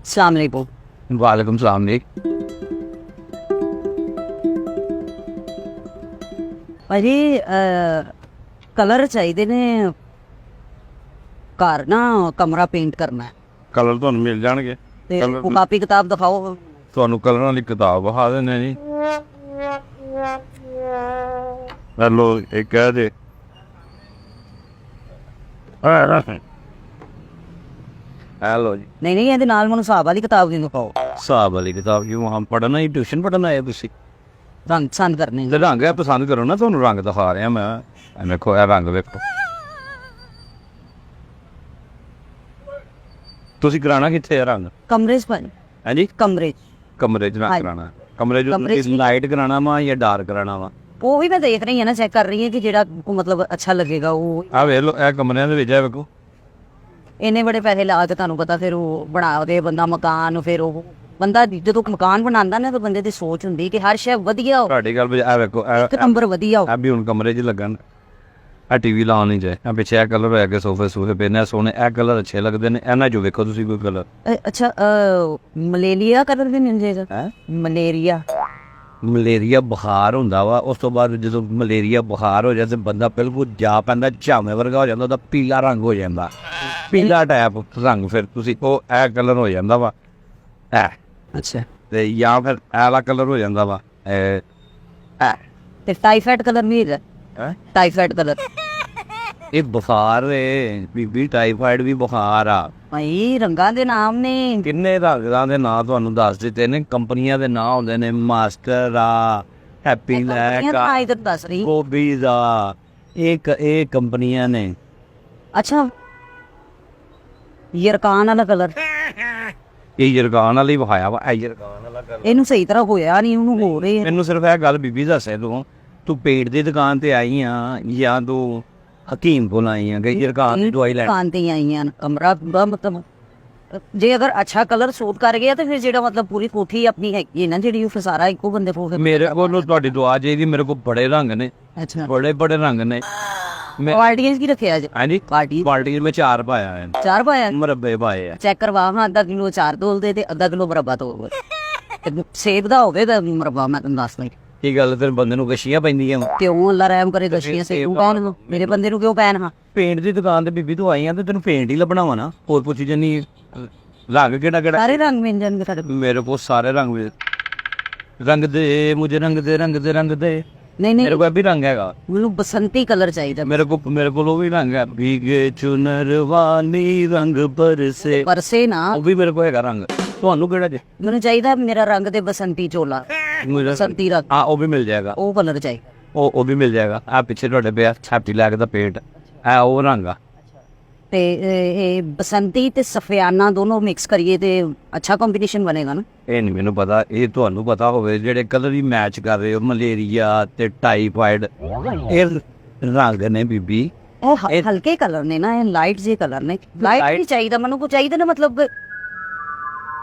अस्सलाम वालेकुम। वालेकुम सलाम जी। ਭਾਜੀ ਕਲਰ ਚਾਹੀਦੇ ਨੇ, ਘਰ ਨਾ ਕਮਰਾ ਪੇਂਟ ਕਰਨਾ ਹੈ ਕਲਰ ਤੁਹਾਨੂੰ ਮਿਲ ਜਾਣਗੇ। ਤੇ ਕਲਰ ਉਹ ਕਾਪੀ ਕਿਤਾਬ ਦਿਖਾਓ। ਤੁਹਾਨੂੰ ਕਲਰਾਂ ਵਾਲੀ ਕਿਤਾਬ ਵਿਖਾ ਦਿੰਦੇ ਜੀ। ਹੈਲੋ ਇਹ ਕਹਿ ਦੇ हेलो जी। ਨਹੀਂ ਨਹੀਂ, ਇਹਦੇ ਨਾਲ ਮੈਨੂੰ ਹਿਸਾਬ ਵਾਲੀ ਕਿਤਾਬ ਦੀ ਦਿਖਾਓ। हिसाब वाली किताब क्यों हम पढ़ना ही ट्यूशन पढ़ना है तुसी ਰੰਗ ਪਸੰਦ ਕਰਨੇ ਨੇ। रंग है पसंद करो ना ਤੁਹਾਨੂੰ रंग दिखा रहा मैं देखो ਇਹ रंग देखो ਤੁਸੀਂ ਕਰਾਣਾ ਕਿੱਥੇ ਹੈ ਰੰਗ ਕਮਰੇ 'ਚ ਭਾਜੀ, ਹੈ ਜੀ ਕਮਰੇ 'ਚ। ਕਮਰੇ 'ਚ ਰੰਗ ਹਾਂਜੀ। ਕਰਾਣਾ ਕਮਰੇ ਕਮਰੇ 'ਚ ਚ ਲਾਈਟ ਕਰਾਣਾ ਵਾ ਜਾਂ ਡਾਰਕ ਕਰਾਣਾ ਵਾ ਉਹ ਵੀ ਮੈਂ ਦੇਖ ਰਹੀ ਹਾਂ ਨਾ, ਚੈੱਕ ਕਰ ਰਹੀ ਹਾਂ ਕਿ ਜਿਹੜਾ ਮਤਲਬ ਅੱਛਾ ਲੱਗੇਗਾ ਉਹ। ਆ ਵੇਖ ਲਓ ਇਹ ਕਮਰਿਆਂ ਦੇ ਵਿੱਚ ਹੈ ਵੇਖੋ ਇੰਨੇ ਬੜੇ ਪੈਸੇ ਲਾ ਕੇ ਤੁਹਾਨੂੰ ਪਤਾ ਫਿਰ ਉਹ ਬਣਾ ਦੇ ਬੰਦਾ ਮਕਾਨ, ਫਿਰ ਉਹ ਬੰਦਾ ਜਦੋਂ ਮਕਾਨ ਬਣਾਉਂਦਾ ਨਾ ਤਾਂ ਬੰਦੇ ਦੀ ਸੋਚ ਹੁੰਦੀ ਕਿ ਹਰ ਸ਼ੈ ਵਧੀਆ ਹੋ, ਤੁਹਾਡੀ ਗੱਲ ਵਿੱਚ ਆ ਵੇਖੋ ਇੱਕ ਨੰਬਰ ਵਧੀਆ ਹੋ। ਆ ਵੀ ਹੁਣ ਕਮਰੇ 'ਚ ਲੱਗਣ ਆ ਟੀਵੀ ਲਾਉਣ ਨਹੀਂ ਚਾਹੇ ਆ ਪਿੱਛੇ ਇਹ ਕਲਰ ਹੋਇਆ ਕਿ ਸੋਫੇ ਸੂਫੇ ਪਏ ਨੇ ਸੋਹਣੇ ਇਹ ਕਲਰ ਅੱਛੇ ਲੱਗਦੇ ਨੇ ਇਹਨਾਂ 'ਚੋਂ ਵੇਖੋ ਤੁਸੀਂ ਕੋਈ ਕਲਰ ਅੱਛਾ ਮਲੇਰੀਆ ਕਲਰ ਵੀ ਮਿਲ ਜਾਏਗਾ। ਹੈ ਮਲੇਰੀਆ ਮਲੇਰੀਆ ਬੁਖਾਰ ਹੁੰਦਾ ਵਾ ਉਸ ਤੋਂ ਬਾਅਦ ਜਦੋਂ ਮਲੇਰੀਆ ਬੁਖਾਰ ਹੋ ਜਾਂਦਾ ਬੰਦਾ ਬਿਲਕੁਲ ਜਾ ਪੈਂਦਾ ਝਾਵੇਂ ਵਰਗਾ ਹੋ ਜਾਂਦਾ ਉਹਦਾ ਪੀਲਾ ਰੰਗ ਹੋ ਜਾਂਦਾ ਪੀਲਾ ਟਾਈਪ ਰੰਗ ਫਿਰ ਤੁਸੀਂ ਉਹ ਇਹ ਕਲਰ ਹੋ ਜਾਂਦਾ ਵਾ ਇਹ ਅੱਛਾ, ਤੇ ਜਾਂ ਫਿਰ ਇਹ ਵਾਲਾ ਕਲਰ ਹੋ ਜਾਂਦਾ ਵਾ ਇਹ ਤੇ ਟਾਈਫਾਇਡ ਕਲਰ ਵੀ ਹੈਗਾ। ਹੈ ਟਾਈਫਾਇਡ ਕਲਰ ਇਹ ਬੁਖਾਰ ਏ ਬੀਬੀ ਟਾਈਫਾਇਡ ਵੀ ਬੁਖਾਰ ਆ ਭਾਈ ਰੰਗਾਂ ਦੇ ਨਾਮ ਨੇ। ਕਿੰਨੇ ਰੰਗਾਂ ਦੇ ਨਾਂ ਤੁਹਾਨੂੰ ਦੱਸ ਦਿੱਤੇ ਨੇ ਕੰਪਨੀਆਂ ਦੇ ਨਾਂ ਹੁੰਦੇ ਨੇ ਮਾਸਟਰ ਆ ਹੈਪੀ ਲੈਕ ਆ ਇਧਰ ਦੱਸ ਰਹੀ। ਕੋਬੀਜ਼ ਆ ਇਹ ਕੰਪਨੀਆਂ ਨੇ ਅੱਛਾ, ਯਰਕਾਨ ਵਾਲਾ ਕਲਰ ਇਹ ਜਰਗਾਨ ਵਾਲੀ ਵਿਖਾਇਆ ਵਾ ਇਹ ਜਰਗਾਨ ਵਾਲਾ ਕਲਰ ਇਹਨੂੰ ਸਹੀ ਤਰ੍ਹਾਂ ਹੋਇਆ ਨਹੀਂ, ਉਹਨੂੰ ਹੋ ਰਹੇ। ਮੈਨੂੰ ਸਿਰਫ ਇਹ ਗੱਲ ਬੀਬੀ ਦੱਸੇ ਤੂੰ ਪੇਟ ਦੀ ਦੁਕਾਨ ਤੇ ਆਈ ਆ ਜਾਂ ਤੂੰ ਹਕੀਮ ਕੋਲ ਆਈ ਆ ਕਿ ਜਰਗਾਨ ਦੀ ਦਵਾਈ ਲੈਣ ਦੁਕਾਨ ਤੇ ਆਈਆਂ ਨੇ, ਕਮਰਾ ਪੂਰਾ ਮਤਲਬ ਜੇ ਅਗਰ ਅੱਛਾ ਕਲਰ ਸੂਟ ਕਰ ਗਿਆ ਤੇ ਫਿਰ ਜਿਹੜਾ ਮਤਲਬ ਪੂਰੀ ਕੋਠੀ ਆਪਣੀ ਹੈਗੀ ਹੈ ਨਾ ਜਿਹੜੀ ਉਹ ਫਿਰ ਸਾਰਾ ਇੱਕੋ ਬੰਦੇ ਕੋਲ। ਮੇਰੇ ਕੋਲ ਤੁਹਾਡੀ ਦੁਆ ਚਾਹੀਦੀ ਮੇਰੇ ਕੋਲ ਬੜੇ ਰੰਗ ਨੇ ਅੱਛਾ, ਬੜੇ ਰੰਗ ਨੇ ਮੈਂ ਪਾਰਟੀਆਂ ਕੀ ਰੱਖਿਆ ਅੱਜ? ਹਾਂਜੀ ਪਾਰਟੀ ਪਾਰਟੀ ਮੈਂ 4 ਪਾਇਆ ਹੈ ਚਾਰ ਪਾਇਆ। ਮੁਰੱਬੇ ਪਾਏ ਆ ਚੈੱਕ ਕਰਵਾ ਹਾਂ, ਅੱਧਾ ਕਿਲੋ ਚਾਰ ਤੋਲ ਦੇ ਤੇ ਅੱਧਾ ਕਿਲੋ ਮੁਰੱਬਾ ਤੋਲ ਦੇ। ਸੇਬ ਦਾ ਹੋਵੇ ਤਾਂ ਮੁਰੱਬਾ ਮੈਂ ਤੁਹਾਨੂੰ ਦੱਸ ਲਈ। ਕੀ ਗੱਲ ਤੇ ਬੰਦੇ ਨੂੰ ਗਸ਼ੀਆਂ ਪੈਂਦੀਆਂ ਵਾ ਕਿਉਂ ਅੱਲਾ ਰਹਿਮ ਕਰੇ, ਗਸ਼ੀਆਂ ਸੇਬ ਕੌਣ ਨੂੰ ਮੇਰੇ ਬੰਦੇ ਨੂੰ ਕਿਉਂ ਪੈਣ? ਹਾਂ ਪੇਂਟ ਦੀ ਦੁਕਾਨ ਤੇ ਬੀਬੀ ਤੂੰ ਆਈ ਆ ਤੇ ਤੈਨੂੰ ਪੇਂਟ ਹੀ ਲੱਭਣਾ ਵਾ ਨਾ ਹੋਰ ਪੁੱਛੀ ਜੰਨੀ ਰੰਗ ਕਿਹੜਾ ਸਾਰੇ ਰੰਗ ਮਿਲ ਜਾਣਗੇ ਸਾਡੇ ਕੋਲ। ਮੇਰੇ ਕੋਲ ਸਾਰੇ ਰੰਗ ਰੰਗ ਦੇ ਮੁਝੇ ਰੰਗ ਦੇ ਨਹੀਂ ਮੇਰੇ ਨਹੀਂ, ਕੋਲ ਵੀ ਰੰਗ ਹੈਗਾ ਮੈਨੂੰ ਬਸੰਤੀ ਕਲਰ ਚਾਹੀਦਾ। ਮੇਰੇ ਕੋਲ ਉਹ ਵੀ ਰੰਗ ਹੈ ਭੀਗੇ ਚੁਨਰ ਵਾਲੀ ਰੰਗ ਬਰਸੇ ਪਰਸੇ ਨਾ, ਉਹ ਵੀ ਮੇਰੇ ਕੋਲ ਹੈਗਾ ਰੰਗ ਤੁਹਾਨੂੰ ਕਿਹੜਾ ਜੇ ਮੈਨੂੰ ਚਾਹੀਦਾ ਮੇਰਾ ਰੰਗ ਤੇ ਬਸੰਤੀ ਚੋਲਾ, ਮੇਰਾ ਬਸੰਤੀ ਰੰਗ, ਹਾਂ ਉਹ ਵੀ ਮਿਲ ਜਾਏਗਾ ਉਹ ਕਲਰ ਚਾਹੀਦਾ। ਉਹ ਵੀ ਮਿਲ ਜਾਏਗਾ ਆ ਪਿੱਛੇ ਤੁਹਾਡੇ ਪਿਆ ਛਾਪੀ ਲੱਗ ਦਾ ਪੇਟ ਆ ਉਹ ਰੰਗ ਆ ਤੇ ਇਹ ਬਸੰਤੀ ਤੇ ਸਫਿਆਨਾ ਦੋਨੋਂ ਮਿਕਸ ਕਰੀਏ ਤੇ ਅੱਛਾ ਕੰਬੀਨੇਸ਼ਨ ਬਣੇਗਾ ਨਾ। ਇਹ ਨਹੀਂ ਮੈਨੂੰ ਪਤਾ ਇਹ ਤੁਹਾਨੂੰ ਪਤਾ ਹੋਵੇ ਜਿਹੜੇ ਕਲਰ ਹੀ ਮੈਚ ਕਰ ਰਹੇ ਹੋ ਮਲੇਰੀਆ ਤੇ ਟਾਈਫਾਇਡ ਇਹ ਰੰਗ ਨੇ ਬੀਬੀ ਇਹ ਹਲਕੇ ਕਲਰ ਨੇ ਨਾ, ਇਹ ਲਾਈਟ ਜੇ ਕਲਰ ਨੇ। ਲਾਈਟ ਨਹੀਂ ਚਾਹੀਦਾ ਮੈਨੂੰ, ਕੋ ਚਾਹੀਦਾ ਨਾ ਮਤਲਬ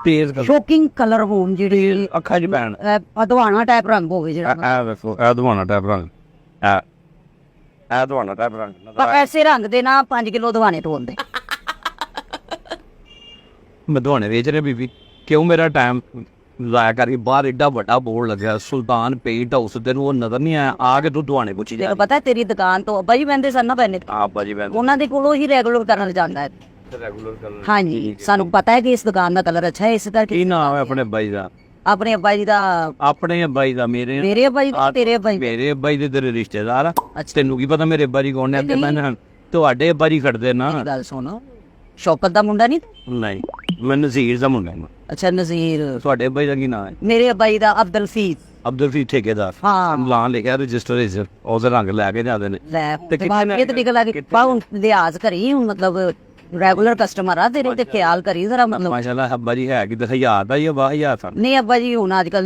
ਤੇਜ਼ ਕਲਰ ਸ਼ੋਕਿੰਗ ਕਲਰ ਹੋਣ ਜਿਹੜੇ ਅੱਖਾਂ 'ਚ ਪੈਣ ਅਦਵਾਣਾ ਟਾਈਪ ਰੰਗ ਹੋਵੇ ਜਿਹੜਾ। ਆ ਵੇਖੋ ਇਹ ਦਵਾਨਾ ਟਾਈਪ ਰੰਗ ਇਹ ਦਵਾਨਾ ਟਾਈਪ ਰੰਗ ਪਰ ਐਸੇ ਰੰਗ ਦੇ ਨਾ 5 ਕਿਲੋ ਦਵਾਨੇ ਢੋਲਦੇ। ਮੈਂ ਦਵਾਨੇ ਵੇਚ ਰਿਹਾ ਬੀਬੀ ਕਿਉਂ ਮੇਰਾ ਟਾਈਮ ਜ਼ਾਇਆ ਕਰਕੇ ਬਾਹਰ ਏਡਾ ਵੱਡਾ ਬੋਰਡ ਲੱਗਿਆ ਸੁਲਤਾਨ ਪੇਂਟ ਹਾਊਸ ਤੈਨੂੰ ਉਹ ਨਜ਼ਰ ਨਹੀਂ ਆਇਆ ਆ ਕੇ ਤੂੰ ਦਵਾਨੇ ਪੁੱਛੀ ਜਾ ਤੈਨੂੰ ਪਤਾ ਤੇਰੀ ਦੁਕਾਨ ਤੋਂ ਅੱਬਾ ਜੀ ਬੰਦੇ ਸਨ ਨਾ ਪੈਨੇ, ਆਪਾ ਜੀ ਮੈਂ ਉਹਨਾਂ ਦੇ ਕੋਲੋਂ ਹੀ ਰੈਗੂਲਰ ਕਰਨ ਜਾਂਦਾ ਹੈ। ਰੈਗੂਲਰ ਕਲਰ ਹਾਂਜੀ, ਸਾਨੂੰ ਪਤਾ ਹੈ ਕਿ ਇਸ ਦੁਕਾਨ ਦਾ ਕਲਰ ਅੱਛਾ ਹੈ, ਇਸ ਦਾ ਕੀ ਨਾਮ ਹੈ ਆਪਣੇ ਬਾਈ ਦਾ ਆਪਣੇ ਅੱਬਾ ਜੀ ਦਾ, ਆਪਣੇ ਬਾਈ ਦਾ ਮੇਰੇ ਮੇਰੇ ਅੱਬਾ ਜੀ ਦਾ, ਤੇਰੇ ਅੱਬਾ ਜੀ ਦਾ। ਮੇਰੇ ਬਾਈ ਦੇ ਤੇਰੇ ਰਿਸ਼ਤੇਦਾਰ ਆ ਅੱਛਾ। ਤੈਨੂੰ ਕੀ ਪਤਾ ਮੇਰੇ ਬਾਰੀ ਕੌਣ ਨੇ ਤੇ ਮੈਂ ਤੁਹਾਡੇ ਬਾਰੀ ਖੜਦੇ ਨਾ ਮੇਰੀ ਗੱਲ ਸੁਣੋ, ਸ਼ੌਕਤ ਦਾ ਮੁੰਡਾ ਨਹੀਂ? ਨਹੀਂ ਮੈਂ ਨਜ਼ੀਰ ਦਾ ਮੁੰਡਾ ਹਾਂ ਅੱਛਾ, ਨਜ਼ੀਰ। ਤੁਹਾਡੇ ਬਾਈ ਦਾ ਕੀ ਨਾਮ ਹੈ ਮੇਰੇ ਅੱਬਾ ਜੀ ਦਾ ਅਬਦੁਲ ਫੀਸ। ਅਬਦੁਲ ਫੀਸ ਠੇਕੇਦਾਰ ਹਾਂ ਨਾਂ ਲਿਖਿਆ ਰਜਿਸਟਰ ਵਿੱਚ ਉਹਦੇ ਰੰਗ ਲੈ ਕੇ ਜਾਂਦੇ ਨੇ ਲੈ ਤੇ ਤੇ ਬਾਅਦ ਇਹ ਤਾਂ ਨਿਕਲ ਆ ਗਈ ਪਾਉਂ ਲਿਆਜ਼ ਕਰੀ ਹੁਣ, ਮਤਲਬ ਰੈਗੂਲਰ ਕਸਟਮਰ ਆ ਤੇਰੇ ਤੇ ਖਿਆਲ ਕਰੀ ਜ਼ਰਾ ਮਤਲਬ। ਮਾਸ਼ਾਅੱਲਾ ਅੱਬਾ ਜੀ ਹੈ ਕਿ 10,000 ਦਾ ਜਾਂ 12,000 ਦਾ ਨਹੀਂ ਅੱਬਾ ਜੀ ਹੁਣ ਅੱਜ ਕੱਲ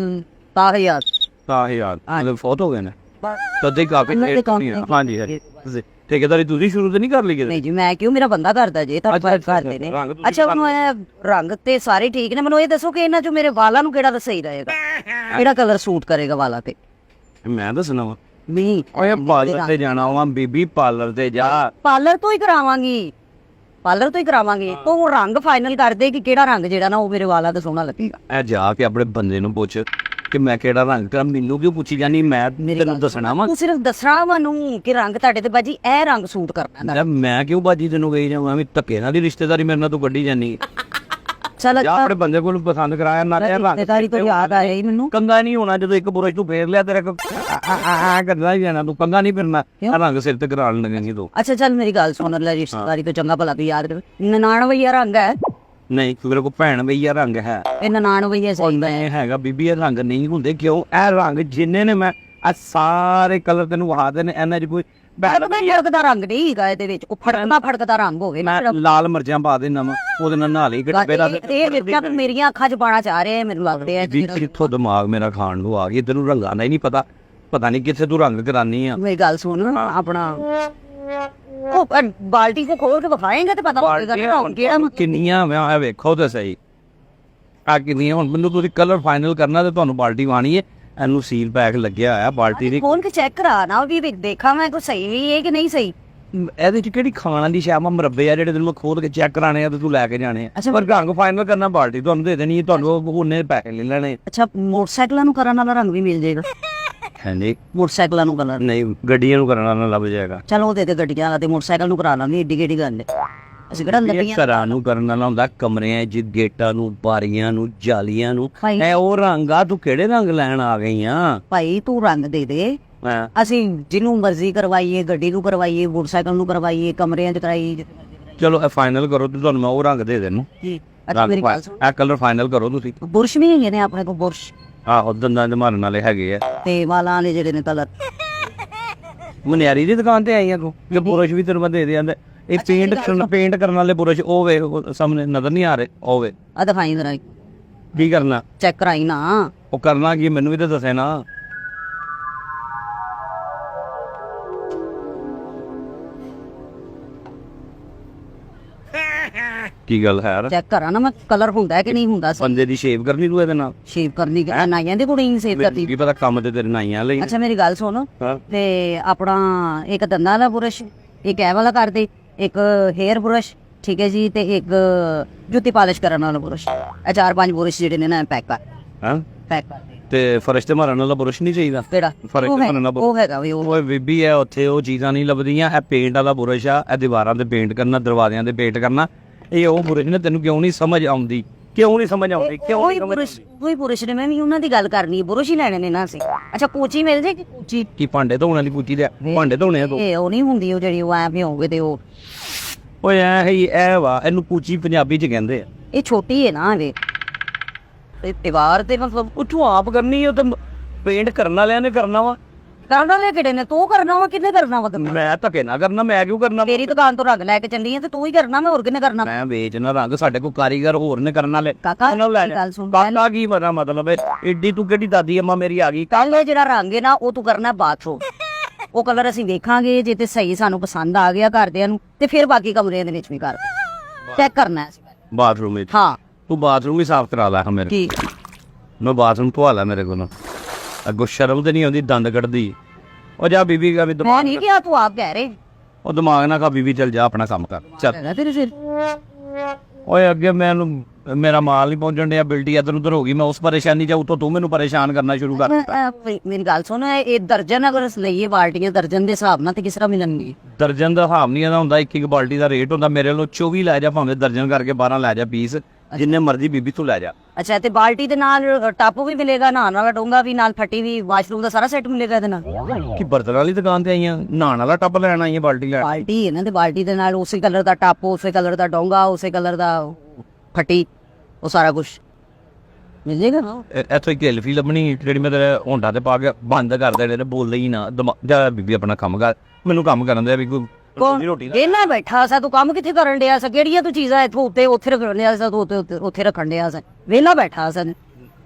10,000 10,000 ਮਤਲਬ ਫੋਟ ਹੋ ਗਏ ਨੇ ਤਦੇ ਕਾਫੀ ਉਹਨਾਂ ਦੇ ਕੰਮ ਹਾਂਜੀ ਹਾਂਜੀ ਠੇਕੇਦਾਰੀ ਤੁਸੀਂ ਸ਼ੁਰੂ ਤੇ ਨਹੀਂ ਕਰ ਲਈ ਕਿਤੇ ਨਹੀਂ ਜੀ, ਮੈਂ ਕਿਉਂ, ਮੇਰਾ ਬੰਦਾ ਕਰਦਾ ਜੇ ਤਾਂ ਕਰਦੇ ਨੇ। ਅੱਛਾ ਉਹਨੂੰ ਇਹ ਰੰਗ ਤੇ ਸਾਰੇ ਠੀਕ ਨੇ, ਮੈਨੂੰ ਇਹ ਦੱਸੋ ਕਿ ਇਹਨਾਂ ਚੋਂ ਮੇਰੇ ਵਾਲਾਂ ਨੂੰ ਕਿਹੜਾ ਸਹੀ ਰਹੇਗਾ, ਕਿਹੜਾ ਕਲਰ ਸੂਟ ਕਰੇਗਾ ਵਾਲਾਂ ਤੇ? ਮੈਂ ਦੱਸਣਾ ਵਾ ਨਹੀਂ ਓਏ ਬਾਜ਼ਾਰ ਤੇ ਜਾਣਾ ਵਾ ਬੀਬੀ ਪਾਰਲਰ ਤੇ ਜਾ ਪਾਰਲਰ ਤੋਂ ਹੀ ਕਰਾਵਾਂਗੀ। ਪਾਰਲਰ ਤੋਂ ਹੀ ਕਰਾਵਾਂਗੇ। ਤਾਂ ਉਹ ਰੰਗ ਫਾਈਨਲ ਕਰਦੇ ਕਿ ਕਿਹੜਾ ਰੰਗ ਜਿਹੜਾ ਨਾ ਉਹ ਮੇਰੇ ਵਾਲਾਂ ਤੇ ਸੋਹਣਾ ਲੱਗੇਗਾ। ਇਹ ਜਾ ਕੇ ਆਪਣੇ ਬੰਦੇ ਨੂੰ ਪੁੱਛ ਕਿ ਮੈਂ ਕਿਹੜਾ ਰੰਗ ਕਰਾਂ, ਮੈਨੂੰ ਕਿਉਂ ਪੁੱਛੀ ਜਾਨੀ, ਮੈਂ ਤੈਨੂੰ ਦੱਸਣਾ ਵਾ। ਤੂੰ ਸਿਰਫ ਦੱਸਣਾ ਮੈਨੂੰ ਕਿ ਰੰਗ ਤੁਹਾਡੇ ਤੇ ਬਾਜੀ ਇਹ ਰੰਗ ਸੂਟ ਕਰਨਾ। ਮੈਂ ਕਿਉਂ ਬਾਜੀ ਤੈਨੂੰ ਕਹੀ ਜਾਵਾਂ, ਵੀ ਧੱਕੇ ਨਾਲ ਦੀ ਰਿਸ਼ਤੇਦਾਰੀ ਮੇਰੇ ਨਾਲ ਤੂੰ ਕੱਢੀ ਜਾਨੀ। ਚੱਲ ਜਾਂ ਆਪਣੇ ਬੰਦੇ ਕੋਲ ਪਸੰਦ ਕਰਾਇਆ ਨਾ ਰਿਸ਼ਤੇਦਾਰੀ ਤੋਂ ਯਾਦ ਆ ਰਹੀ ਮੈਨੂੰ, ਕੰਗਾ ਨਹੀਂ ਹੋਣਾ ਜਦੋਂ ਇੱਕ ਬੁਰਸ਼ ਤੂੰ ਫੇਰ ਲਿਆ ਤੇਰੇ ਕਰਦਾ ਹੀ ਜਾਣਾ, ਤੂੰ ਕੰਗਾ ਨਹੀਂ ਫਿਰਨਾ, ਰੰਗ ਸਿਰ ਤੇ ਕਰਾਉਣ ਲੱਗੇਂਗੀ ਤੂੰ। ਅੱਛਾ ਚੱਲ ਮੇਰੀ ਗੱਲ ਸੁਣ ਲੈ, ਰਿਸ਼ਤੇਦਾਰੀ ਤੋਂ ਚੰਗਾ ਭਲਾ ਤੂੰ ਯਾਦ ਕਰ, ਨਨਾਣ ਵਈਆ ਰੰਗ ਹੈ। ਨਹੀਂ ਮੇਰੇ ਕੋਲ ਭੈਣ ਵਈਆ ਰੰਗ ਹੈ, ਇਹ ਨਨਾਣ ਵਈਆ ਸਹੀ ਹੈ। ਇਹ ਹੈਗਾ ਬੀਬੀ, ਇਹ ਰੰਗ ਨਹੀਂ ਹੁੰਦੇ। ਕਿਉਂ? ਇਹ ਰੰਗ ਜਿੰਨੇ ਨੇ ਮੈਂ ਆ ਸਾਰੇ ਕਲਰ ਤੈਨੂੰ ਵਹਾਦੇ ਨੇ, ਇਹਨਾਂ 'ਚ ਕੋਈ ਫੜਕਦਾ ਰੰਗ ਨਹੀਂ ਹੈਗਾ ਇਹਦੇ ਵਿੱਚ, ਉਹ ਫੜਕਦਾ ਰੰਗ ਹੋਵੇ। ਮੈਂ ਲਾਲ ਮਿਰਚਾਂ ਪਾ ਦੇਣਾ ਵਾ, ਉਹਦੇ ਨਾਲ ਨਹਾ ਲਈ ਮੇਰਾ ਇਹ ਮਿਰਚਾਂ ਤਾਂ ਮੇਰੀਆਂ ਅੱਖਾਂ 'ਚ ਪਾਣਾ ਚਾਹ ਰਿਹਾ ਮੈਨੂੰ ਲੱਗਦਾ ਹੈ। ਕਿੱਥੋਂ ਦਿਮਾਗ ਮੇਰਾ ਖਾਣ ਨੂੰ ਆ ਗਈ, ਤੈਨੂੰ ਰੰਗਾਂ ਦਾ ਹੀ ਨਹੀਂ ਪਤਾ, ਪਤਾ ਨਹੀਂ ਕਿੱਥੇ ਤੂੰ ਰੰਗ ਕਰਾਨੀ ਆ। ਮੇਰੀ ਗੱਲ ਸੁਣ, ਆਪਣਾ ਉਹ ਬਾਲਟੀ ਕੋ ਖੋਲ ਕੇ ਵਿਖਾਏਂਗਾ ਤੇ ਪਤਾ ਲੱਗੇਗਾ ਕਿਹੜਾ ਕਿੰਨੀਆਂ ਮੈਂ ਵੇਖੋ ਤੇ ਸਹੀ ਆ ਕਿੰਨੀਆਂ। ਹੁਣ ਮੈਨੂੰ ਤੁਸੀਂ ਕਲਰ ਫਾਈਨਲ ਕਰਨਾ ਤੇ ਤੁਹਾਨੂੰ ਬਾਲਟੀ ਵਾਣੀ ਹੈ, ਇਹਨੂੰ ਸੀਲ ਪੈਕ ਲੱਗਿਆ ਹੋਇਆ ਬਾਲਟੀ ਦੀ। ਖੋਲ ਕੇ ਚੈੱਕ ਕਰਾ ਨਾ ਵੀ ਦੇਖਾਂ ਮੈਂ ਕੋਈ ਸਹੀ ਵੀ ਹੈ ਕਿ ਨਹੀਂ ਸਹੀ। ਇਹਦੇ ਚ ਕਿਹੜੀ ਖਾਣਾ ਦੀ ਸ਼ਾਮਾ ਮਰੱਬੇ ਆ ਜਿਹੜੇ ਤੈਨੂੰ ਮੈਂ ਖੋਲ ਕੇ ਚੈੱਕ ਕਰਾਣੇ ਆ ਤੇ ਤੂੰ ਲੈ ਕੇ ਜਾਣੇ ਆ। ਪਰ ਰੰਗ ਫਾਈਨਲ ਕਰਨਾ ਬਾਲਟੀ ਤੁਹਾਨੂੰ ਦੇ ਦੇਣੀ, ਤੁਹਾਨੂੰ ਉਹਨੇ ਪੈਸੇ ਲੈ ਲੈਣੇ। ਅੱਛਾ ਮੋਟਰਸਾਈਕਲਾਂ ਨੂੰ ਕਰਨ ਵਾਲਾ ਰੰਗ ਵੀ ਮਿਲ ਜਾਏਗਾ? ਹਾਂਜੀ ਮੋਟਰਸਾਈਕਲਾਂ ਨੂੰ ਕਲਰ ਨਹੀਂ, ਗੱਡੀਆਂ ਨੂੰ ਕਰਨ ਵਾਲਾ ਲੱਭ ਜਾਏਗਾ। ਚਲ ਉਹ ਦੇ ਗੱਡੀਆਂ ਵਾਲਾ ਤੇ ਮੋਟਰਸਾਈਕਲ ਨੂੰ ਕਰਾ ਲਾਂਗੇ, ਏਡੀ ਕਿਹੜੀ ਗੱਲ ਹੈ। ਅਸੀਂ ਕਿਹੜਾ ਲੱਭੀਆਂ ਘਰਾਂ ਨੂੰ ਕਰਨ ਵਾਲਾ ਹੁੰਦਾ, ਕਮਰਿਆਂ 'ਚ ਗੇਟਾਂ ਨੂੰ, ਬਾਰੀਆਂ ਨੂੰ, ਜਾਲੀਆਂ ਨੂੰ। ਐ ਉਹ ਰੰਗ ਆ, ਤੂੰ ਕਿਹੜੇ ਰੰਗ ਲੈਣ ਆ ਗਈ ਆ? ਭਾਈ ਤੂੰ ਰੰਗ ਦੇ ਦੇ, ਅਸੀਂ ਜਿਹਨੂੰ ਮਰਜ਼ੀ ਕਰਵਾਈਏ, ਗੱਡੀ ਨੂੰ ਕਰਵਾਈਏ, ਮੋਟਰਸਾਈਕਲ ਨੂੰ ਕਰਵਾਈਏ, ਕਮਰਿਆਂ 'ਚ ਕਰਾਈਏ। ਚਲੋ ਇਹ ਫਾਈਨਲ ਕਰੋ ਤੇ ਤੁਹਾਨੂੰ ਮੈਂ ਉਹ ਰੰਗ ਦੇ ਦੇਣਾ। ਇਹ ਕਲਰ ਫਾਈਨਲ ਕਰੋ ਤੁਸੀਂ। ਬੁਰਸ਼ ਵੀ ਹੈਗੇ ਨੇ ਆਪਣੇ ਕੋਲ, ਬੁਰਸ਼ ਆਹੋ ਦੰਦਾਂ ਦੇ ਮਾਰਨ ਵਾਲੇ ਹੈਗੇ ਆ, ਤੇ ਵਾਲਾਂ ਵਾਲੇ ਜਿਹੜੇ ਨੇ ਕਲਰ। ਮਨਿਆਰੀ ਦੀ ਦੁਕਾਨ ਤੇ ਆਈ ਆ ਤੂੰ, ਕਿ ਬੁਰਸ਼ ਵੀ ਤੈਨੂੰ ਮੈਂ ਦੇ ਦਿਆਂ। ਇਹ ਪੇਂਟ ਕਰਨ ਵਾਲੇ ਬੁਰਸ਼ ਉਹ ਵੇ ਸਾਹਮਣੇ ਨਜ਼ਰ ਨਹੀਂ ਆ ਰਹੇ, ਉਹ ਵੇ ਆ ਦਿਖਾਈ ਜਰਾ ਕੀ ਕਰਨਾ, ਚੈੱਕ ਕਰਾਈ ਨਾ। ਉਹ ਕਰਨਾ ਕੀ ਮੈਨੂੰ ਵੀ ਤਾਂ ਦੱਸੇ ਨਾ। ਕੀ ਗੱਲ ਹੈ? ਚੈੱਕ ਕਰਾਂ ਨਾ ਮੈਂ, ਕਲਰ ਹੁੰਦਾ ਕਿ ਨਹੀਂ ਹੁੰਦਾ। ਬੰਦੇ ਦੀ ਸ਼ੇਵ ਕਰਨੀ ਤੂੰ ਇਹਦੇ ਨਾਲ? ਸ਼ੇਵ ਕਰਨੀ ਕਿ ਨਾਈਆਂ ਦੀ ਕੁੜੀ ਨਹੀਂ ਸ਼ੇਵ ਕਰਦੀ? ਕੀ ਪਤਾ ਕੰਮ ਤੇ ਤੇਰੇ ਨਾਈਆਂ ਲਈ। ਅੱਛਾ ਮੇਰੀ ਗੱਲ ਸੁਣ, ਤੇ ਆਪਣਾ ਇੱਕ ਦੰਦਾਂ ਦਾ ਬੁਰਸ਼, ਇੱਕ ਇਹ ਵਾਲਾ ਕਰ ਦੇ, ਇੱਕ ਹੇਅਰ ਬੁਰਸ਼, ਠੀਕ ਹੈ ਜੀ, ਤੇ ਇੱਕ ਜੁੱਤੀ ਪਾਲਿਸ਼ ਕਰਨ ਵਾਲਾ ਬੁਰਸ਼। ਇਹ 4-5 ਬੁਰਸ਼ ਜਿਹੜੇ ਨੇ ਨਾ ਪੈਕ ਕਰ। ਪੈਕ ਕਰ ਦੇ। ਤੇ ਫਰਸ਼ ਤੇ ਮਾਰਨ ਵਾਲਾ ਬੁਰਸ਼ ਨਹੀਂ ਚਾਹੀਦਾ? ਕਿਹੜਾ? ਫਰਸ਼ ਤੇ ਮਾਰਨ ਵਾਲਾ ਉਹ ਹੈਗਾ ਵੀ ਉਹ ਬੀਬੀ ਹੈ ਉੱਥੇ, ਉਹ ਚੀਜ਼ਾਂ ਨਹੀਂ ਲੱਭਦੀਆਂ। ਇਹ ਪੇਂਟ ਵਾਲਾ ਬੁਰਸ਼ ਆ, ਇਹ ਦੀਵਾਰਾਂ ਤੇ ਪੇਂਟ ਕਰਨਾ, ਦਰਵਾਜ਼ਿਆਂ ਤੇ ਪੇਂਟ ਕਰਨਾ। ਇਹ ਉਹ ਬੁਰਸ਼ ਨੇ, ਤੈਨੂੰ ਕਿਉਂ ਨਹੀਂ ਸਮਝ ਆਉਂਦੀ? ਕਿਉਂ ਨਹੀਂ ਸਮਝ ਆਉਂਦੀ? ਕੋਈ ਬੁਰਸ਼ ਨੇ, ਮੈਂ ਵੀ ਉਹਨਾਂ ਦੀ ਗੱਲ ਕਰਨੀ ਹੈ, ਬੁਰਸ਼ ਹੀ ਲੈਣੇ ਨੇ ਨਾ ਅਸੀਂ। ਅੱਛਾ ਪੂਚੀ ਮਿਲ ਜਾਏਗੀ? ਪੂਚੀ ਕੀ ਭਾਂਡੇ ਧੋਣ ਵਾਲੀ ਪੂਚੀ ਲਿਆ? ਭਾਂਡੇ ਧੋਣੇ ਆ ਤੂੰ? ਇਹ ਉਹ ਨਹੀਂ ਹੁੰਦੀ, ਉਹ ਜਿਹੜੀ ਉਹ ਐ ਭਿਓਗੇ ਤੇ ਉਹ ਓਏ ਐ ਵਾ, ਇਹਨੂੰ ਪੂਚੀ ਪੰਜਾਬੀ ਚ ਕਹਿੰਦੇ ਆ। ਇਹ ਛੋਟੀ ਹੈ ਨਾ ਇਹ ਤੇ ਦੀਵਾਰ ਤੇ ਮਤਲਬ ਉੱਥੋਂ ਆਪ ਕਰਨੀ ਉਹ ਤੇ ਪੇਂਟ ਕਰਨ ਵਾਲਿਆਂ ਨੇ ਕਰਨਾ ਵਾ। ਕਰਨ ਵਾਲੇ ਕਿਹੜੇ ਨੇ? ਤੂੰ ਕਰਨਾ ਵਾ? ਕਿੰਨੇ ਕਰਨਾ ਵਾ ਤੈਨੂੰ? ਮੈਂ ਧੱਕੇ ਨਾ ਕਰਨਾ, ਮੈਂ ਕਿਉਂ ਕਰਨਾ? ਮੇਰੀ ਦੁਕਾਨ ਤੋਂ ਰੰਗ ਲੈ ਕੇ ਚੱਲੀ ਆ ਤੇ ਤੂੰ ਹੀ ਕਰਨਾ, ਮੈਂ ਹੋਰ ਕਿੰਨੇ ਕਰਨਾ? ਮੈਂ ਵੇਚਣਾ ਰੰਗ, ਸਾਡੇ ਕੋਲ ਕਾਰੀਗਰ ਹੋਰ ਨੇ ਕਰਨ ਵਾਲੇ। ਕਾਕਾ ਗੱਲ ਸੁਣ, ਕਾਕਾ ਕੀ ਮਰਾ ਮਤਲਬ ਏਡੀ ਤੂੰ ਕਿਹੜੀ ਦਾਦੀ ਅੰਮਾ ਮੇਰੀ ਆ ਗਈ? ਕੱਲ ਇਹ ਜਿਹੜਾ ਰੰਗ ਹੈ ਨਾ ਉਹ ਤੂੰ ਕਰਨਾ ਬਾਥਰੂਮ। ਉਹ ਕਲਰ ਅਸੀਂ ਵੇਖਾਂਗੇ, ਜੇ ਤੇ ਸਹੀ ਸਾਨੂੰ ਪਸੰਦ ਆ ਗਿਆ ਘਰਦਿਆਂ ਨੂੰ ਤੇ ਫਿਰ ਬਾਕੀ ਕਮਰਿਆਂ ਦੇ ਵਿੱਚ ਵੀ ਕਰ ਚੈੱਕ ਕਰਨਾ ਹੈ ਬਾਥਰੂਮ ਵਿੱਚ। ਹਾਂ ਤੂੰ ਬਾਥਰੂਮ ਵੀ ਸਾਫ਼ ਕਰਾ ਲੈ ਮੇਰੇ। ਕੀ? ਮੈਂ ਬਾਥਰੂਮ ਧਵਾ ਲਾ ਮੇਰੇ ਕੋਲ। ਅੱਗੋਂ ਸ਼ਰਮ ਤੇ ਨਹੀਂ ਆਉਂਦੀ, ਦੰਦ ਕੱਢਦੀ। ਉਹ ਜਾ ਬੀਬੀ ਕਾ ਵੀ ਮੈਂ ਨਹੀਂ ਕਿਹਾ, ਤੂੰ ਆਪ ਕਹਿ ਰਹੇ। ਉਹ ਦਿਮਾਗ ਨਾ ਖਾ ਬੀਬੀ, ਚੱਲ ਜਾ ਆਪਣਾ ਕੰਮ ਕਰ ਚੱਲ। ਤੇਰੇ ਸਿਰ ਓਏ ਅੱਗੇ ਮੈਨੂੰ ਮੇਰਾ ਮਾਲ ਨਹੀਂ ਪਹੁੰਚਣ ਡਿਆ, ਬਿਲਟੀ ਇੱਧਰ ਉੱਧਰ ਹੋ ਗਈ, ਮੈਂ ਉਸ ਪਰੇਸ਼ਾਨੀ ਚ ਉੱਤੋਂ ਤੂੰ ਮੈਨੂੰ ਪਰੇਸ਼ਾਨ ਕਰਨਾ ਸ਼ੁਰੂ ਕਰ ਦਿੱਤਾ। ਮੇਰੀ ਗੱਲ ਸੁਣ, ਇਹ ਦਰਜਨ ਅਗਰ ਲਈਏ ਬਾਲਟੀਆਂ ਦਰਜਨ ਦੇ ਹਿਸਾਬ ਨਾਲ ਤੇ ਕਿਸ ਤਰ੍ਹਾਂ ਮਿਲਣਗੇ? ਦਰਜਨ ਦਾ ਹਿਸਾਬ ਨਹੀਂ ਇਹਦਾ ਹੁੰਦਾ, ਇੱਕ ਇੱਕ ਬਾਲਟੀ ਦਾ ਰੇਟ ਹੁੰਦਾ। ਮੇਰੇ ਵੱਲੋਂ 24 ਲੈ ਜਾ, ਭਾਵੇਂ ਦਰਜਨ ਕਰਕੇ 12 ਲੈ ਜਾ ਪੀਸ, ਜਿੰਨੇ ਮਰਜ਼ੀ ਬੀਬੀ ਤੂੰ ਲੈ ਜਾ। ਅੱਛਾ ਤੇ ਬਾਲਟੀ ਦੇ ਨਾਲ ਟੱਪ ਵੀ ਮਿਲੇਗਾ, ਨਹਾਉਣ ਵਾਲਾ ਡੋਂਗਾ ਵੀ ਨਾਲ, ਫੱਟੀ ਵੀ, ਵਾਸ਼ਰੂਮ ਦਾ ਸਾਰਾ ਸੈੱਟ ਮਿਲੇਗਾ ਇਹਦੇ ਨਾਲ? ਕੀ ਬਰਤਨ ਵਾਲੀ ਦੁਕਾਨ ਤੇ ਆਈਆਂ, ਨਹਾਉਣ ਵਾਲਾ ਟੱਪ ਲੈਣ ਆਈਆਂ? ਬਾਲਟੀ ਲੈ। ਬਾਲਟੀ ਹੈ ਨਾ, ਤੇ ਬਾਲਟੀ ਦੇ ਨਾਲ ਉਸੇ ਕਲਰ ਦਾ ਟੱਪ, ਉਸੇ ਕਲਰ ਦਾ ਡੋਂਗਾ, ਉਸੇ ਕਲਰ ਦਾ ਫੱਟੀ, ਉਹ ਸਾਰਾ ਕੁਝ ਮਿਲ ਜਾਏਗਾ ਨਾ? ਇੱਥੋਂ ਇੱਕ ਐਲਫੀ ਲੱਭਣੀ ਜਿਹੜੀ ਮੈਂ ਤੇਰੇ ਹੋਂਡਾ ਤੇ ਪਾ ਕੇ ਬੰਦ ਕਰ ਦੇਣੇ ਨੇ, ਬੋਲਦੇ ਹੀ ਨਾ। ਜਾ ਬੀਬੀ ਆਪਣਾ ਕੰਮ ਕਰ, ਮੈਨੂੰ ਕੰਮ ਕਰਨ ਦੇ ਵੀ ਕੋਈ ਰੋਟੀ ਦਾ। ਇਹਨਾਂ ਬੈਠਾ ਸਾ, ਤੂੰ ਕੰਮ ਕਿੱਥੇ ਕਰਨ ਡਿਆ ਸਾ? ਕਿਹੜੀਆਂ ਤੂੰ ਚੀਜ਼ਾਂ ਇੱਥੋਂ ਉੱਤੇ ਉੱਥੇ ਰੱਖਣ ਡਿਆ ਸਾ, ਤੂੰ ਉੱਥੇ ਰੱਖਣ ਡਿਆ ਸਾ? ਵਿਹਲਾ ਬੈਠਾ ਸਾ,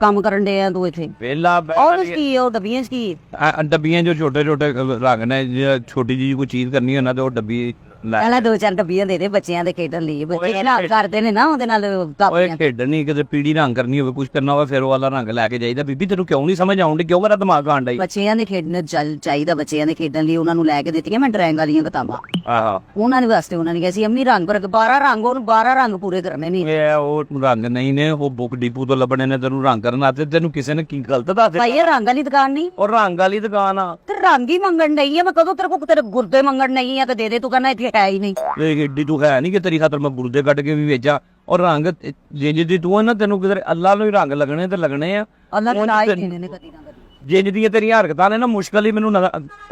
ਕੰਮ ਕਰਨ ਡਿਆ ਤੂੰ ਇੱਥੇ? ਵਿਹਲਾ ਉਹ ਕੀ, ਉਹ ਡੱਬੀਆਂ ਚ ਕੀ? ਡੱਬੀਆਂ ਜੋ ਛੋਟੇ ਛੋਟੇ ਰੰਗ ਨੇ, ਛੋਟੀ ਜਿਹੀ ਕੋਈ ਚੀਜ਼ ਕਰਨੀ ਉਹਨਾਂ ਤੇ ਉਹ ਡੱਬੀ ਲੈ ਪਹਿਲਾਂ 2-4 ਡੱਬੀਆਂ ਦੇ ਦੇ ਬੱਚਿਆਂ ਦੇ ਖੇਡਣ ਲਈ, ਬੱਚੇ ਨਾ ਕਰਦੇ ਨੇ ਨਾ ਉਹਦੇ ਨਾਲ ਓਏ ਕਾਪੀਆਂ। ਖੇਡਣੀ ਕਿਤੇ ਪੀੜੀ ਰੰਗ ਕਰਨੀ ਹੋਵੇ ਕੁਝ ਕਰਨਾ ਹੋਵੇ ਫਿਰ ਉਹ ਵਾਲਾ ਰੰਗ ਲੈ ਕੇ ਜਾਈਦਾ। ਬੀਬੀ ਤੈਨੂੰ ਕਿਉਂ ਨਹੀਂ ਸਮਝ ਆਉਂਦੀ, ਕਿਉਂ ਮੇਰਾ ਦਿਮਾਗ ਆਂਡਾ ਹੀ? ਬੱਚਿਆਂ ਦੇ ਖੇਡਣ ਚਾਹੀਦਾ, ਬੱਚਿਆਂ ਦੇ ਖੇਡਣ ਲਈ ਉਹਨਾਂ ਨੂੰ ਲੈ ਕੇ ਦਿੱਤੀਆਂ ਮੈਂ ਡਰਾਇੰਗ ਵਾਲੀਆਂ ਕਿਤਾਬਾਂ। ਆਹੋ ਉਹਨਾਂ ਦੇ ਵਾਸਤੇ ਉਹਨਾਂ ਨੇ ਕਿਹਾ ਸੀ ਅੰਮੀ ਰੰਗ 12 ਰੰਗ, ਉਹਨੂੰ 12 ਰੰਗ ਪੂਰੇ ਕਰਨੇ ਨਹੀਂ। ਇਹ ਉਹ ਰੰਗ ਨਹੀਂ ਨੇ, ਉਹ ਬੁੱਕ ਡਿਪੂ ਤੋਂ ਲੱਭਣੇ ਨੇ ਤੈਨੂੰ ਰੰਗ ਕਰਨ ਆਤੇ। ਤੈਨੂੰ ਕਿਸੇ ਨੇ ਕੀ ਗਲਤ ਦੱਸ ਦਿੱਤਾ? ਭਾਈ ਇਹ ਰੰਗ ਵਾਲੀ ਦੁਕਾਨ ਨਹੀਂ, ਉਹ ਰੰਗ ਵਾਲੀ ਦੁਕਾਨ ਆ। ਤੇ ਰੰਗ ਹੀ ਮੰਗਣ ਨਹੀਂ ਆ। ਮੈਂ ਕਦੋਂ ਤੇਰੇ ਕੋਲ ਤੇਰੇ ਗੁਰਦੇ ਮੰਗਣ ਨਹੀਂ ਆ ਤੇ ਦੇ ਦੇ, ਤੂੰ ਕਹਿੰਦਾ ਇੱਥੇ ਹੈ ਹੀ ਨਹੀਂ। ਇਹ ਏਡੀ ਤੂੰ ਹੈ ਨਹੀਂ ਕਿ ਤੇਰੀ ਖਾਤਰ ਮੈਂ ਗੁਰਦੇ ਕੱਢ ਕੇ ਵੀ ਵੇਚਾਂ। ਔਰ ਰੰਗ ਜਿੰਜ ਤੂੰ ਹੈ ਨਾ, ਤੈਨੂੰ ਕਿਧਰ ਅੱਲਾ ਨੂੰ ਹੀ ਰੰਗ ਲੱਗਣੇ ਤੇ ਲੱਗਣੇ ਆ। ਅੱਲਾ ਨੇ ਲਾਈ ਨਹੀਂ ਨੇ ਕਦੀ ਨਾ ਕਦੀ। ਜਿੰਜ ਦੀਆਂ ਤੇਰੀਆਂ ਹਰਕਤਾਂ ਨੇ ਨਾ, ਮੁਸ਼ਕਲ ਹੀ ਮੈਨੂੰ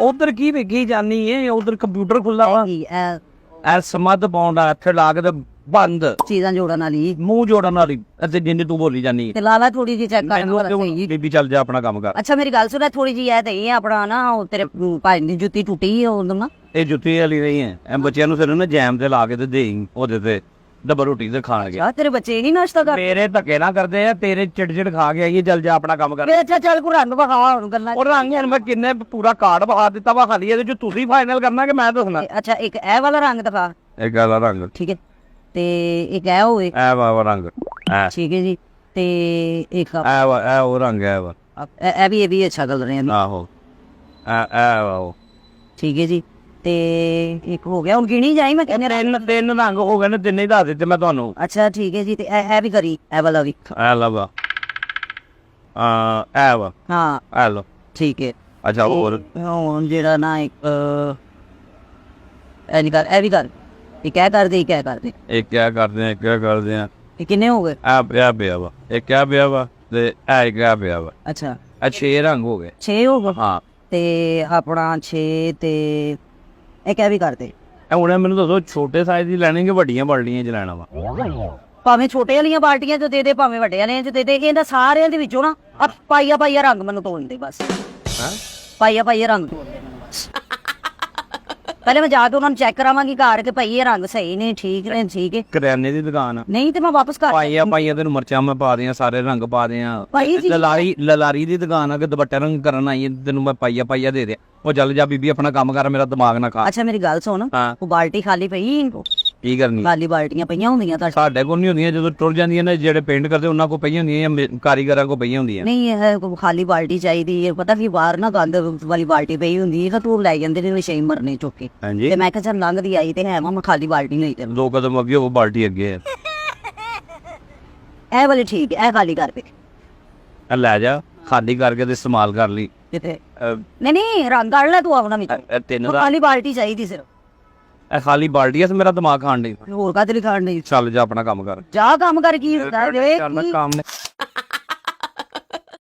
ਉਧਰ ਕੀ ਵੇਖੀ ਜਾਨੀ ਏ? ਉਧਰ ਕੰਪਿਊਟਰ ਖੁੱਲਾ ਵਾ, ਕੀ ਇਹ ਐ ਸਮੱਧ ਪਾਉਂਦਾ ਇੱਥੇ ਲਾ ਕੇ ਤੇ ਬੰਦ ਚੀਜ਼ਾਂ ਜੋੜਨ ਵਾਲੀ ਮੂੰਹ ਜੋੜਨ ਵਾਲੀ। ਅਤੇ ਜਿੰਜ ਤੂੰ ਬੋਲੀ ਜਾਨੀ ਏ ਤੇ ਲਾਲਾ ਥੋੜੀ ਜਿਹੀ ਚੈੱਕ ਕਰਨ ਵਾਲਾ ਸਹੀ। ਬੀਬੀ ਚੱਲ ਜਾ ਆਪਣਾ ਕੰਮ ਕਰ। ਅੱਛਾ ਮੇਰੀ ਗੱਲ ਸੁਣ, ਥੋੜੀ ਜਿਹੀ ਇਹ ਤੇ ਇਹ ਆਪਣਾ ਨਾ ਉਹ ਤੇਰੇ ਭਾਈ ਦੀ ਜੁੱਤੀ ਟੁੱਟੀ ਉਦੋਂ ਨਾ। ਇਹ ਜੁੱਤੀ ਵਾਲੀ ਨਹੀਂ ਹੈ, ਐ ਬੱਚਿਆਂ ਨੂੰ ਫਿਰ ਨਾ ਜੈਮ ਤੇ ਲਾ ਕੇ ਤੇ ਦੇਈ ਉਹਦੇ ਤੇ ਡੱਬਾ ਰੋਟੀ ਤੇ ਖਾਣਗੇ। ਆ ਤੇਰੇ ਬੱਚੇ ਹੀ ਨਾਸ਼ਤਾ ਕਰ ਮੇਰੇ ਧੱਕੇ ਨਾ ਕਰਦੇ ਆ, ਤੇਰੇ ਚਿੜਚਿੜ ਖਾ ਕੇ ਆਈਏ। ਚੱਲ ਜਾ ਆਪਣਾ ਕੰਮ ਕਰ। ਵੇ ਅੱਛਾ ਚੱਲ ਕੋ ਰੰਗ ਵਿਖਾ ਹੁਣ ਗੱਲਾਂ। ਉਹ ਰੰਗ ਮੈਂ ਕਿੰਨੇ ਪੂਰਾ ਕਾਰਡ ਬਹਾ ਦਿੱਤਾ ਵਾ ਖਾਲੀ, ਇਹਦੇ ਚ ਤੁਸੀਂ ਫਾਈਨਲ ਕਰਨਾ ਕਿ ਮੈਂ ਦੱਸਣਾ? ਅੱਛਾ ਇੱਕ ਇਹ ਵਾਲਾ ਰੰਗ ਦਿਖਾ, ਇਹ ਗੱਲ ਰੰਗ ਠੀਕ ਹੈ, ਤੇ ਇੱਕ ਇਹ ਹੋਵੇ, ਐ ਵਾ ਰੰਗ ਐ ਠੀਕ ਹੈ ਜੀ, ਤੇ ਇੱਕ ਐ ਵਾ ਐ ਉਹ ਰੰਗ ਐ ਵਾ ਇਹ ਵੀ ਅੱਛਾ ਕਲਰ ਹੈ, ਆਹੋ ਐ ਵਾ ਉਹ ਠੀਕ ਹੈ ਜੀ, ਤੇ ਇੱਕ ਹੋ ਗਿਆ। ਹੁਣ ਗਿਣੀ ਜਾਈ ਮੈਂ ਕਹਿੰਦੇ। ਤਿੰਨ ਰੰਗ ਹੋ ਗਏ ਨੇ, ਤਿੰਨੇ ਹੀ ਦੱਸ ਦਿੱਤੇ ਮੈਂ ਤੁਹਾਨੂੰ। ਅੱਛਾ ਠੀਕ ਹੈ ਜੀ, ਤੇ ਇਹ ਵੀ ਕਰੀ, ਇਹ ਵਾਲਾ ਵੀ। ਐ ਲਵਾ ਐ ਵਾ ਹਾਂ ਐ ਲੋ ਠੀਕ ਹੈ। ਅੱਛਾ ਹੋਰ ਹੁਣ ਜਿਹੜਾ ਨਾ ਇੱਕ ਇਹ ਨਹੀਂ ਕਰ, ਇਹ ਵੀ ਕਰ, ਇਹ ਕਹਿ ਕਰਦੇ, ਇਹ ਕਹਿ ਕਰਦੇ। ਇਹ ਕਿਆ ਕਰਦੇ ਆ, ਇਹ ਕਿਆ ਕਰਦੇ ਆ? ਇਹ ਕਿੰਨੇ ਹੋ ਗਏ? ਆ ਪਿਆ ਵਾ, ਇਹ ਕਿਆ ਪਿਆ ਵਾ ਤੇ ਐ ਕਿਆ ਪਿਆ ਵਾ। ਅੱਛਾ ਆ 6 ਰੰਗ ਹੋ ਗਏ। 6 ਹੋ ਗਏ, ਹਾਂ ਤੇ ਆਪਣਾ 6 ਤੇ ਇਹ ਕਹਿ ਵੀ ਕਰਦੇ। ਇਹ ਹੁਣ ਮੈਨੂੰ ਦੱਸੋ, ਛੋਟੇ ਸਾਈਜ਼ ਦੀ ਲੈਣੀ ਕਿ ਵੱਡੀਆਂ ਬਾਲਟੀਆਂ ਚ ਲੈਣਾ ਵਾ? ਭਾਵੇਂ ਛੋਟੇ ਵਾਲੀਆਂ ਬਾਲਟੀਆਂ ਚ ਦੇ ਦੇ, ਭਾਵੇਂ ਵੱਡੇ ਵਾਲੀਆਂ ਚ ਦੇ ਦੇ। ਇਹਨਾਂ ਸਾਰਿਆਂ ਦੇ ਵਿੱਚੋਂ ਨਾ ਆ ਪਾਈਆ ਰੰਗ ਮੈਨੂੰ ਤੋੜ ਦੇ ਬਸ। ਹਾਂ ਪਾਈਆ ਰੰਗ ਤੋੜ ਦੇ ਮੈਨੂੰ ਬਸ। ਪਹਿਲੇ ਮੈਂ ਜਾ ਕੇ ਉਹਨਾਂ ਨੂੰ ਚੈੱਕ ਕਰਾਵਾਂਗੀ ਘਰ ਕਿ ਭਾਈ ਇਹ ਰੰਗ ਸਹੀ ਨੇ, ਠੀਕ ਨੇ, ਠੀਕ ਹੈ। ਕਰਿਆਨੇ ਦੀ ਦੁਕਾਨ ਆ। ਨਹੀਂ ਤੇ ਮੈਂ ਵਾਪਸ ਕਰ ਪਾਈਆ ਤੈਨੂੰ ਮਰਚਾਂ ਮੈਂ ਪਾ ਦਿਆਂ, ਸਾਰੇ ਰੰਗ ਪਾ ਦਿਆਂ। ਭਾਈ ਜੀ ਲਲਾਰੀ ਦੀ ਦੁਕਾਨ ਆ ਕਿ ਦੁਪੱਟੇ ਰੰਗ ਕਰਨ ਆਈ ਤੈਨੂੰ ਮੈਂ ਪਾਈਆ ਦੇ ਦਿਆਂ। ਉਹ ਚੱਲ ਜਾ ਬੀਬੀ ਆਪਣਾ ਕੰਮ ਕਰ, ਮੇਰਾ ਦਿਮਾਗ ਨਾ ਖਾ। ਅੱਛਾ ਮੇਰੀ ਗੱਲ ਸੁਣ, ਹਾਂ ਉਹ ਬਾਲਟੀ ਖਾਲੀ ਪਈ, ਕੀ ਕਰਨੀ? ਖਾਲੀ ਬਾਲਟੀਆਂ ਪਈਆਂ ਹੁੰਦੀਆਂ ਤੁਹਾਡੇ? ਸਾਡੇ ਕੋਲ ਨਹੀਂ ਹੁੰਦੀਆਂ, ਜਦੋਂ ਟੁਰ ਜਾਂਦੀਆਂ ਨੇ ਜਿਹੜੇ ਪੇਂਟ ਕਰਦੇ ਉਹਨਾਂ ਕੋਲ ਪਈਆਂ ਹੁੰਦੀਆਂ ਜਾਂ ਕਾਰੀਗਰਾਂ ਕੋਲ ਪਈਆਂ ਹੁੰਦੀਆਂ। ਨਹੀਂ ਇਹ ਖਾਲੀ ਬਾਲਟੀ ਚਾਹੀਦੀ ਹੈ। ਪਤਾ ਕੀ ਬਾਹਰ ਨਾ ਗੰਦ ਵਾਲੀ ਬਾਲਟੀ ਪਈ ਹੁੰਦੀ ਹੈ, ਤੂੰ ਲੈ ਜਾਂਦੇ ਨੇ ਵਿਸ਼ੇ ਮਰਨੇ ਚੁੱਕ ਕੇ। ਹਾਂਜੀ ਤੇ ਮੈਂ ਕਿਹਾ ਚੱਲ ਲੰਘਦੀ ਆਈ ਤੇ ਹੈ ਮੈਂ ਖਾਲੀ ਬਾਲਟੀ ਲਈ ਤੇ 2 ਕਦਮ ਅੱਗੇ ਉਹ ਬਾਲਟੀ ਅੱਗੇ ਹੈ। ਇਹ ਵਾਲੀ ਠੀਕ ਹੈ, ਇਹ ਖਾਲੀ ਕਰ ਦੇ। ਆ ਲੈ ਜਾ, ਖਾਲੀ ਕਰਕੇ ਤੇ ਇਸਤੇਮਾਲ ਕਰ ਲਈ। ਕਿਤੇ ਨਹੀਂ ਰੰਗ ਕੱਢ ਲੈ ਤੂੰ ਆਪਣਾ ਵਿੱਚ। ਇਹ ਤਿੰਨ ਦਾ ਖਾਲੀ ਬਾਲਟੀ ਚਾਹੀਦੀ ਸਿਰਫ। ਇਹ ਖਾਲੀ ਬਾਲਟੀ ਐ, ਮੇਰਾ ਦਿਮਾਗ ਖਾਣ ਡਈ। ਹੋਰ ਕਾਹਦੇ ਲਈ ਖਾਣ ਨਹੀਂ? ਚੱਲ ਜਾ ਆਪਣਾ ਕੰਮ ਕਰ। ਜਾ ਕੰਮ ਕਰ, ਕੀ ਹੁੰਦਾ ਵੇ ਕਰਨਾ ਕੰਮ ਨੇ।